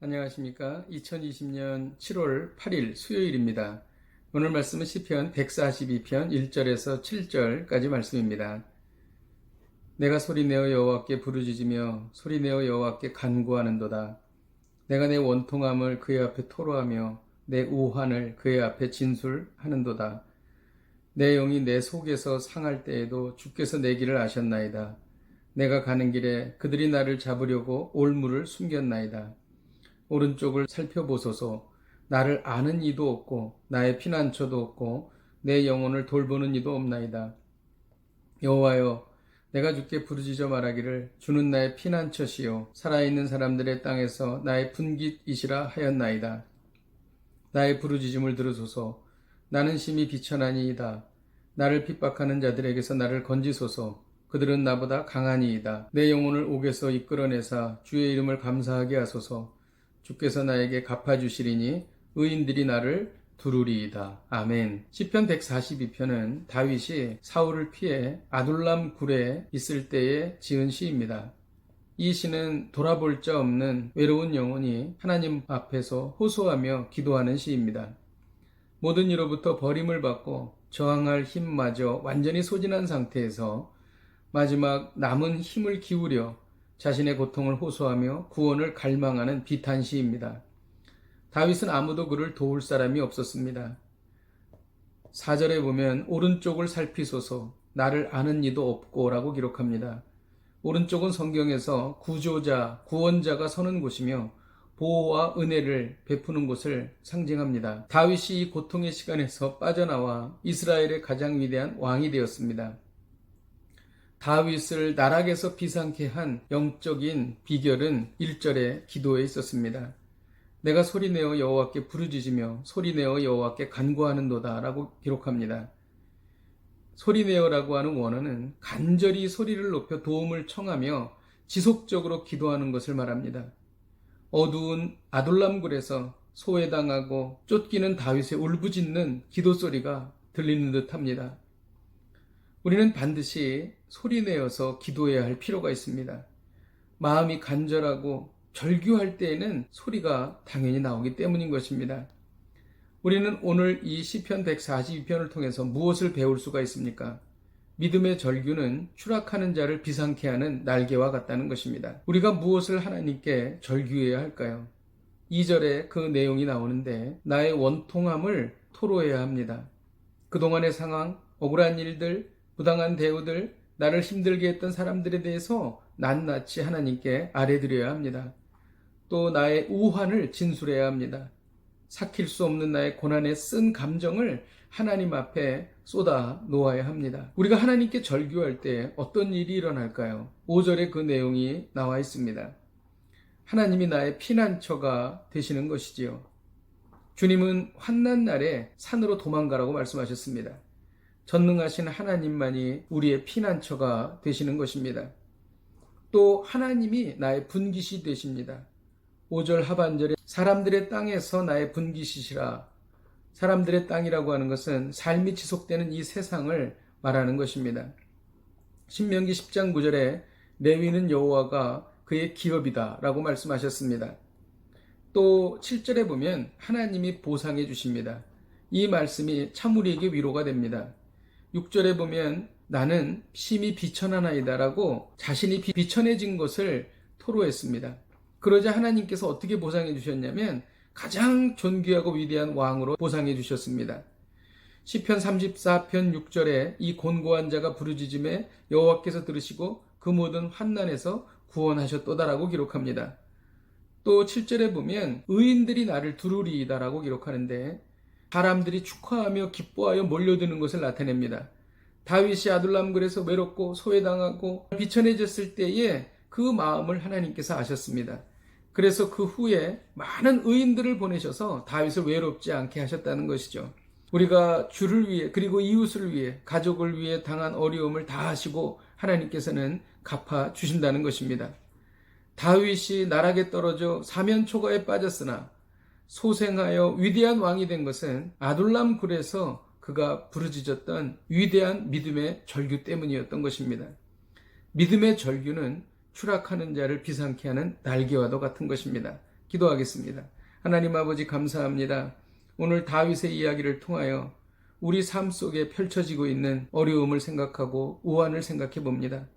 안녕하십니까. 2020년 7월 8일 수요일입니다. 오늘 말씀은 시편 142편 1절에서 7절까지 말씀입니다. 내가 소리내어 여호와께 부르짖으며 소리내어 여호와께 간구하는도다. 내가 내 원통함을 그의 앞에 토로하며 내 우환을 그의 앞에 진술하는도다. 내 영이 내 속에서 상할 때에도 주께서 내 길을 아셨나이다. 내가 가는 길에 그들이 나를 잡으려고 올무를 숨겼나이다. 오른쪽을 살펴보소서. 나를 아는 이도 없고 나의 피난처도 없고 내 영혼을 돌보는 이도 없나이다. 여호와여, 내가 주께 부르짖어 말하기를 주는 나의 피난처시요 살아있는 사람들의 땅에서 나의 분깃이시라 하였나이다. 나의 부르짖음을 들으소서. 나는 심히 비천하니이다. 나를 핍박하는 자들에게서 나를 건지소서. 그들은 나보다 강하니이다. 내 영혼을 옥에서 이끌어내사 주의 이름을 감사하게 하소서. 주께서 나에게 갚아주시리니 의인들이 나를 두루리이다. 아멘. 시편 142편은 다윗이 사울을 피해 아둘람 굴에 있을 때에 지은 시입니다. 이 시는 돌아볼 자 없는 외로운 영혼이 하나님 앞에서 호소하며 기도하는 시입니다. 모든 이로부터 버림을 받고 저항할 힘마저 완전히 소진한 상태에서 마지막 남은 힘을 기울여 자신의 고통을 호소하며 구원을 갈망하는 비탄시입니다. 다윗은 아무도 그를 도울 사람이 없었습니다. 4절에 보면 오른쪽을 살피소서. 나를 아는 이도 없고 라고 기록합니다. 오른쪽은 성경에서 구조자, 구원자가 서는 곳이며 보호와 은혜를 베푸는 곳을 상징합니다. 다윗이 이 고통의 시간에서 빠져나와 이스라엘의 가장 위대한 왕이 되었습니다. 다윗을 나락에서 비상케 한 영적인 비결은 1절의 기도에 있었습니다. 내가 소리내어 여호와께 부르짖으며 소리내어 여호와께 간구하는도다 라고 기록합니다. 소리내어라고 하는 원어는 간절히 소리를 높여 도움을 청하며 지속적으로 기도하는 것을 말합니다. 어두운 아둘람굴에서 소외당하고 쫓기는 다윗의 울부짖는 기도 소리가 들리는 듯합니다. 우리는 반드시 소리내어서 기도해야 할 필요가 있습니다. 마음이 간절하고 절규할 때에는 소리가 당연히 나오기 때문인 것입니다. 우리는 오늘 이 시편 142편을 통해서 무엇을 배울 수가 있습니까? 믿음의 절규는 추락하는 자를 비상케 하는 날개와 같다는 것입니다. 우리가 무엇을 하나님께 절규해야 할까요? 2절에 그 내용이 나오는데 나의 원통함을 토로해야 합니다. 그동안의 상황, 억울한 일들, 부당한 대우들, 나를 힘들게 했던 사람들에 대해서 낱낱이 하나님께 아뢰드려야 합니다. 또 나의 우환을 진술해야 합니다. 삭힐 수 없는 나의 고난에 쓴 감정을 하나님 앞에 쏟아 놓아야 합니다. 우리가 하나님께 절규할 때 어떤 일이 일어날까요? 5절에 그 내용이 나와 있습니다. 하나님이 나의 피난처가 되시는 것이지요. 주님은 환난 날에 산으로 도망가라고 말씀하셨습니다. 전능하신 하나님만이 우리의 피난처가 되시는 것입니다. 또 하나님이 나의 분깃이 되십니다. 5절 하반절에 사람들의 땅에서 나의 분깃이시라. 사람들의 땅이라고 하는 것은 삶이 지속되는 이 세상을 말하는 것입니다. 신명기 10장 9절에 레위는 여호와가 그의 기업이다 라고 말씀하셨습니다. 또 7절에 보면 하나님이 보상해 주십니다. 이 말씀이 참 우리에게 위로가 됩니다. 6절에 보면 나는 심히 비천하나이다 라고 자신이 비천해진 것을 토로했습니다. 그러자 하나님께서 어떻게 보상해 주셨냐면 가장 존귀하고 위대한 왕으로 보상해 주셨습니다. 시편 34편 6절에 이 곤고한 자가 부르짖음에 여호와께서 들으시고 그 모든 환난에서 구원하셨도다라고 기록합니다. 또 7절에 보면 의인들이 나를 두루리이다 라고 기록하는데 사람들이 축하하며 기뻐하여 몰려드는 것을 나타냅니다. 다윗이 아둘람굴에서 외롭고 소외당하고 비천해졌을 때에 그 마음을 하나님께서 아셨습니다. 그래서 그 후에 많은 의인들을 보내셔서 다윗을 외롭지 않게 하셨다는 것이죠. 우리가 주를 위해 그리고 이웃을 위해 가족을 위해 당한 어려움을 다 하시고 하나님께서는 갚아 주신다는 것입니다. 다윗이 나락에 떨어져 사면초가에 빠졌으나 소생하여 위대한 왕이 된 것은 아둘람 굴에서 그가 부르짖었던 위대한 믿음의 절규 때문이었던 것입니다. 믿음의 절규는 추락하는 자를 비상케 하는 날개와도 같은 것입니다. 기도하겠습니다. 하나님 아버지 감사합니다. 오늘 다윗의 이야기를 통하여 우리 삶 속에 펼쳐지고 있는 어려움을 생각하고 우환을 생각해 봅니다.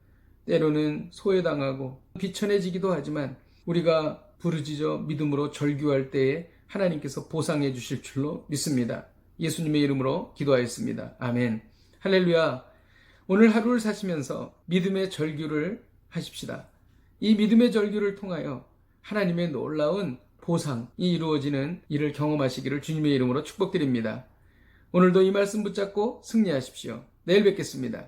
때로는 소외당하고 비천해지기도 하지만 우리가 부르짖어 믿음으로 절규할 때에 하나님께서 보상해 주실 줄로 믿습니다. 예수님의 이름으로 기도하였습니다. 아멘. 할렐루야. 오늘 하루를 사시면서 믿음의 절규를 하십시다. 이 믿음의 절규를 통하여 하나님의 놀라운 보상이 이루어지는 일을 경험하시기를 주님의 이름으로 축복드립니다. 오늘도 이 말씀 붙잡고 승리하십시오. 내일 뵙겠습니다.